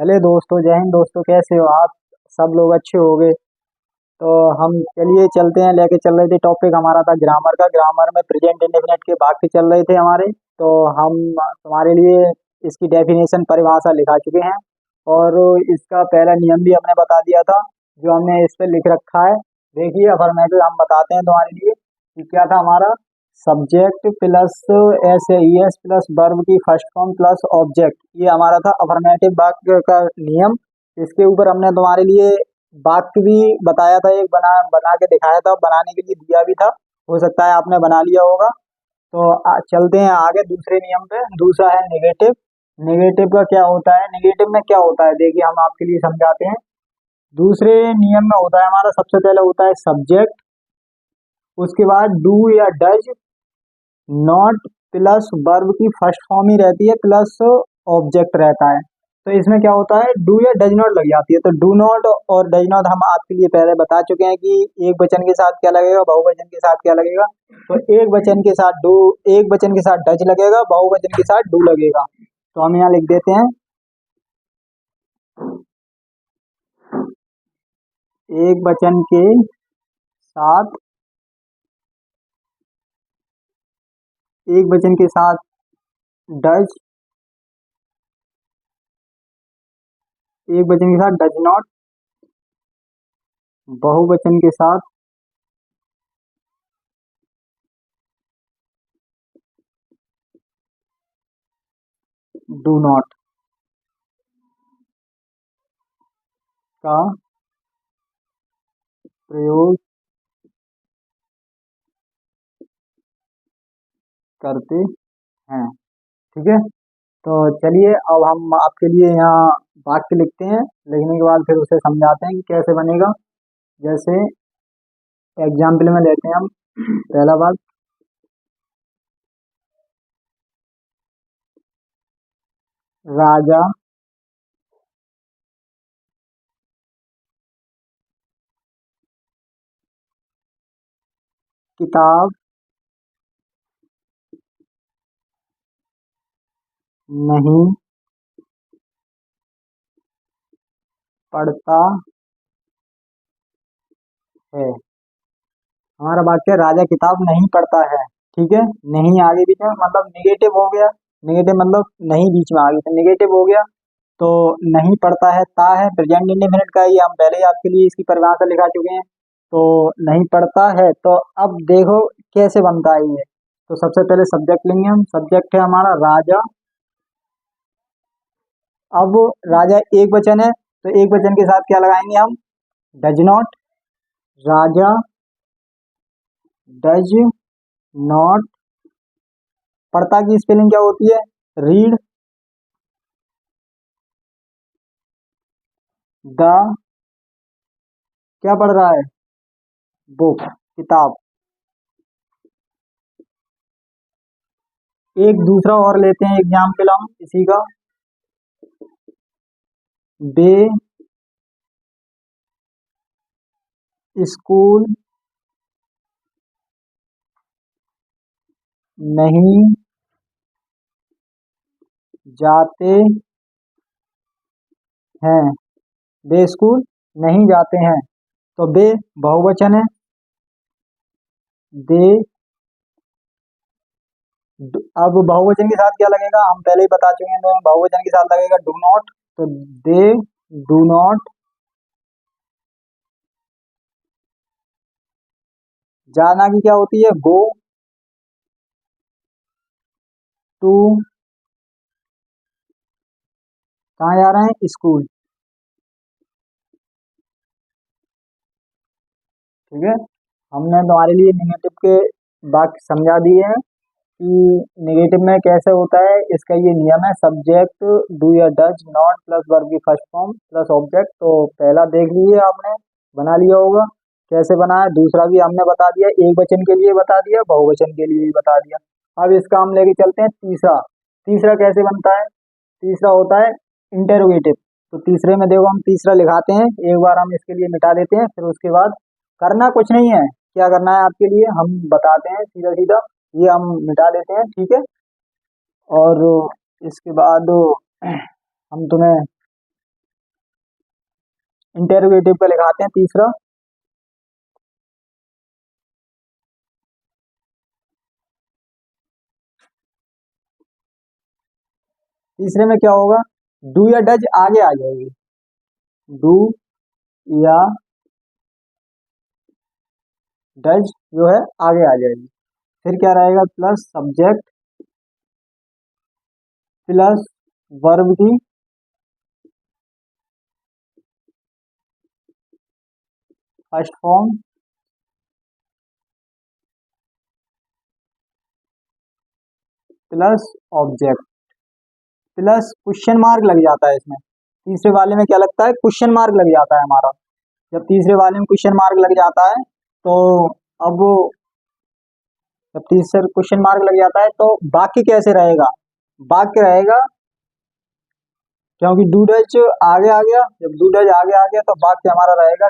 Hello दोस्तों, जय हिंद दोस्तों। कैसे हो आप? सब लोग अच्छे हो गए। तो हम चलिए चलते हैं। लेके चल रहे थे, टॉपिक हमारा था ग्रामर का। ग्रामर में प्रेजेंट इंडेफिनिट के वाक्य चल रहे थे हमारे। तो हम तुम्हारे लिए इसकी डेफिनेशन, परिभाषा लिखा चुके हैं। और इसका पहला नियम भी हमने बता दिया था, जो हमने इस पे लिख रखा है। देखिए, अफर्मेटिव हम बताते हैं तुम्हारे लिए कि क्या था हमारा। Subject plus S A S plus verb की फर्स्ट फॉर्म प्लस ऑब्जेक्ट, ये हमारा था अफर्मेटिव वाक्य का नियम। इसके ऊपर हमने तुम्हारे लिए वाक्य भी बताया था, एक बना बना के दिखाया था, बनाने के लिए दिया भी था। हो सकता है आपने बना लिया होगा। तो चलते हैं आगे दूसरे नियम पे। दूसरा है नेगेटिव। नेगेटिव का क्या होता है? नेगेटिव में क्या होता है, देखिए हम आपके लिए समझाते हैं। दूसरे नियम में होता है हमारा, सबसे पहले होता है सब्जेक्ट, उसके बाद डू या डज, नॉट प्लस वर्ब की फर्स्ट फॉर्म ही रहती है, प्लस ऑब्जेक्ट रहता है। तो इसमें क्या होता है, डू या डज नॉट लग जाती है। तो डू नॉट और डज नॉट हम आपके लिए पहले बता चुके हैं कि एक वचन के साथ क्या लगेगा, बहुवचन के साथ क्या लगेगा। तो एक वचन के साथ डू, एक वचन के साथ डज लगेगा, बहुवचन के साथ डू लगेगा। तो हम यहाँ लिख देते हैं, एक वचन के साथ, एक वचन के साथ डज, एक वचन के साथ डज नॉट, बहुवचन के साथ डू नॉट का प्रयोग करते हैं। ठीक है। तो चलिए, अब हम आपके लिए यहाँ वाक्य लिखते हैं। लिखने के बाद फिर उसे समझाते हैं कि कैसे बनेगा। जैसे एग्जाम्पल में लेते हैं हम पहला वाक्य, राजा किताब नहीं पढ़ता है। हमारा वाक्य है, राजा किताब नहीं पढ़ता है। ठीक है। नहीं आगे बीच में मतलब निगेटिव हो गया। निगेटिव मतलब नहीं बीच में आ गई, तो निगेटिव हो गया। तो नहीं पढ़ता है, ता है प्रेजेंट इंडेफिनिट का, ये हम पहले ही आपके लिए इसकी परिभाषा लिखा चुके हैं। तो नहीं पढ़ता है। तो अब देखो कैसे बनता है ये। तो सबसे पहले सब्जेक्ट लेंगे हम। सब्जेक्ट है हमारा राजा। अब राजा एक वचन है, तो एक वचन के साथ क्या लगाएंगे हम, does not. Raja does not, पढ़ता की स्पेलिंग क्या होती है, रीड। द, क्या पढ़ रहा है, बुक, किताब। एक दूसरा और लेते हैं एग्जाम्पल हम इसी का। दे स्कूल नहीं जाते हैं। दे स्कूल नहीं जाते हैं। तो दे बहुवचन है। दे, अब बहुवचन के साथ क्या लगेगा, हम पहले ही बता चुके हैं। तो बहुवचन के साथ लगेगा डू नॉट। तो दे डू नॉट, जाना की क्या होती है, गो टू, कहाँ जा रहे हैं, स्कूल। ठीक है। हमने तुम्हारे लिए निगेटिव के वाक्य समझा दिए हैं कि नेगेटिव में कैसे होता है। इसका ये नियम है, सब्जेक्ट डू या डज नॉट प्लस वर्ब की फर्स्ट फॉर्म प्लस ऑब्जेक्ट। तो पहला देख लीजिए, आपने बना लिया होगा कैसे बना है। दूसरा भी हमने बता दिया, एक वचन के लिए बता दिया, बहुवचन के लिए भी बता दिया। अब इसका हम लेके चलते हैं तीसरा। तीसरा कैसे बनता है? तीसरा होता है इंटेरोगेटिव। तो तीसरे में देखो, हम तीसरा लिखाते हैं। एक बार हम इसके लिए मिटा देते हैं, फिर उसके बाद करना कुछ नहीं है। क्या करना है आपके लिए हम बताते हैं सीधा सीधा। ये हम मिटा देते हैं, ठीक है। और इसके बाद हम तुम्हें इंटेरोगेटिव का लिखाते हैं तीसरा। तीसरे में क्या होगा, डू या डज आगे आ जाएगी, डू या डज जो है आगे आ जाएगी। फिर क्या रहेगा, प्लस सब्जेक्ट प्लस वर्ब की first form plus object plus question mark लग जाता है इसमें। तीसरे वाले में क्या लगता है, क्वेश्चन मार्क लग जाता है हमारा। जब तीसरे वाले में क्वेश्चन मार्क लग जाता है तो अब वो, जब तीसरे क्वेश्चन मार्क लग जाता है तो वाक्य कैसे रहेगा, वाक्य रहेगा, क्योंकि डू डज आगे आ गया, जब डू डज आगे आ गया तो वाक्य हमारा रहेगा,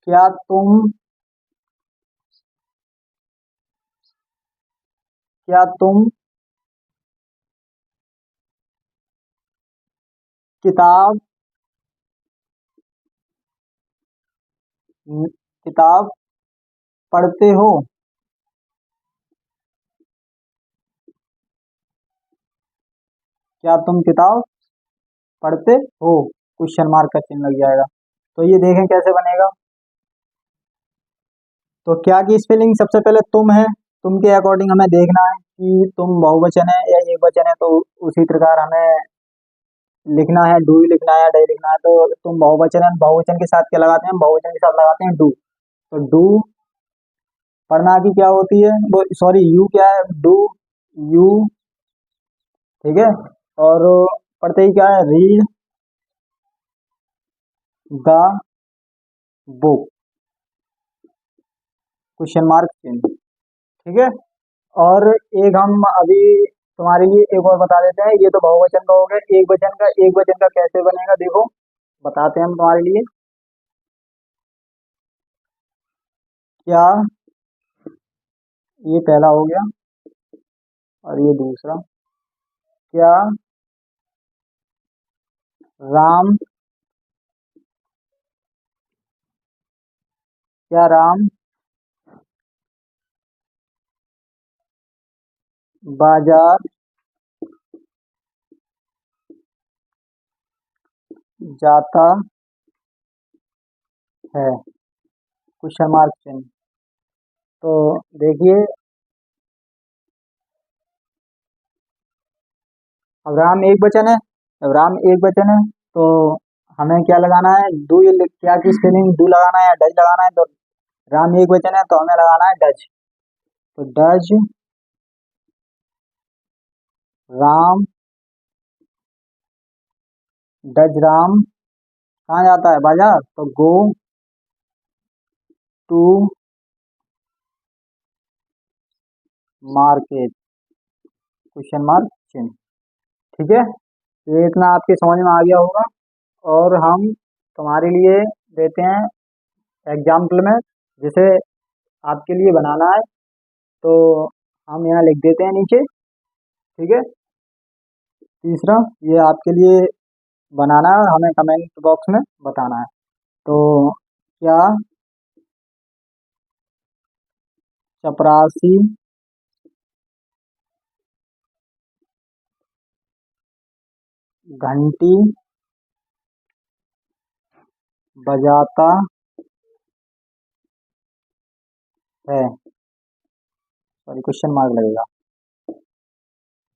क्या तुम क्या तुम किताब किताब पढ़ते हो। क्या तुम किताब पढ़ते हो, क्वेश्चन मार्क का चिन्ह लग जाएगा। तो ये देखें कैसे बनेगा। तो क्या की स्पेलिंग सबसे पहले तुम है, तुम के अकॉर्डिंग हमें देखना है कि तुम बहुवचन है या एकवचन है, तो उसी प्रकार हमें लिखना है, डू ही लिखना है या डे लिखना है। तो तुम बहुवचन है, बहुवचन के साथ क्या लगाते हैं, बहुवचन के साथ लगाते हैं डू। तो डू पढ़ना की क्या होती है, वो सॉरी यू क्या है, डू यू, ठीक है। और पढ़ते ही क्या है, read the book, question mark चिन्ह, ठीक है। और एक हम अभी तुम्हारे लिए एक और बता देते हैं, ये तो बहुवचन का हो गया। एक वचन का कैसे बनेगा देखो, बताते हैं हम तुम्हारे लिए। क्या, ये पहला हो गया और ये दूसरा। क्या राम क्या राम बाजार जाता है, क्वेश्चन मार्क चिन्ह। तो देखिए, अब राम एक वचन है, अब राम एक वचन है तो हमें क्या लगाना है, डू, क्या की स्पेलिंग डू लगाना है या डज लगाना है। तो राम एक वचन है तो हमें लगाना है डज। तो डज राम, डज राम कहाँ जाता है, बाजार, तो go to market, question mark चिन्ह, ठीक है। ये इतना आपके समझ में आ गया होगा। और हम तुम्हारे लिए देते हैं एग्जाम्पल में, जिसे आपके लिए बनाना है तो हम यहाँ लिख देते हैं नीचे, ठीक है। तीसरा, ये आपके लिए बनाना है, हमें कमेंट बॉक्स में बताना है। तो क्या चपरासी घंटी बजाता है, सॉरी क्वेश्चन मार्क लगेगा।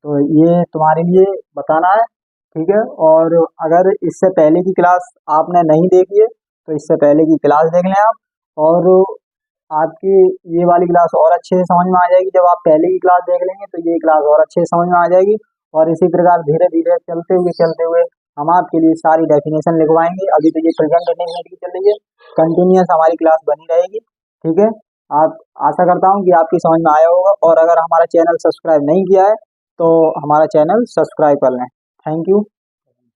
तो ये तुम्हारे लिए बताना है, ठीक है। और अगर इससे पहले की क्लास आपने नहीं देखी है तो इससे पहले की क्लास देख लें आप, और आपकी ये वाली क्लास और अच्छे से समझ में आ जाएगी। जब आप पहले की क्लास देख लेंगे तो ये क्लास और अच्छे से समझ में आ जाएगी। और इसी प्रकार धीरे धीरे चलते हुए हम आपके लिए सारी डेफिनेशन लिखवाएंगे। अभी तो ये प्रेजेंट इंडेफिनिट की चल रही है, कंटिन्यूअस हमारी क्लास बनी रहेगी, ठीक है। आप, आशा करता हूँ कि आपकी समझ में आया होगा। और अगर हमारा चैनल सब्सक्राइब नहीं किया है तो हमारा चैनल सब्सक्राइब कर लें। Thank you.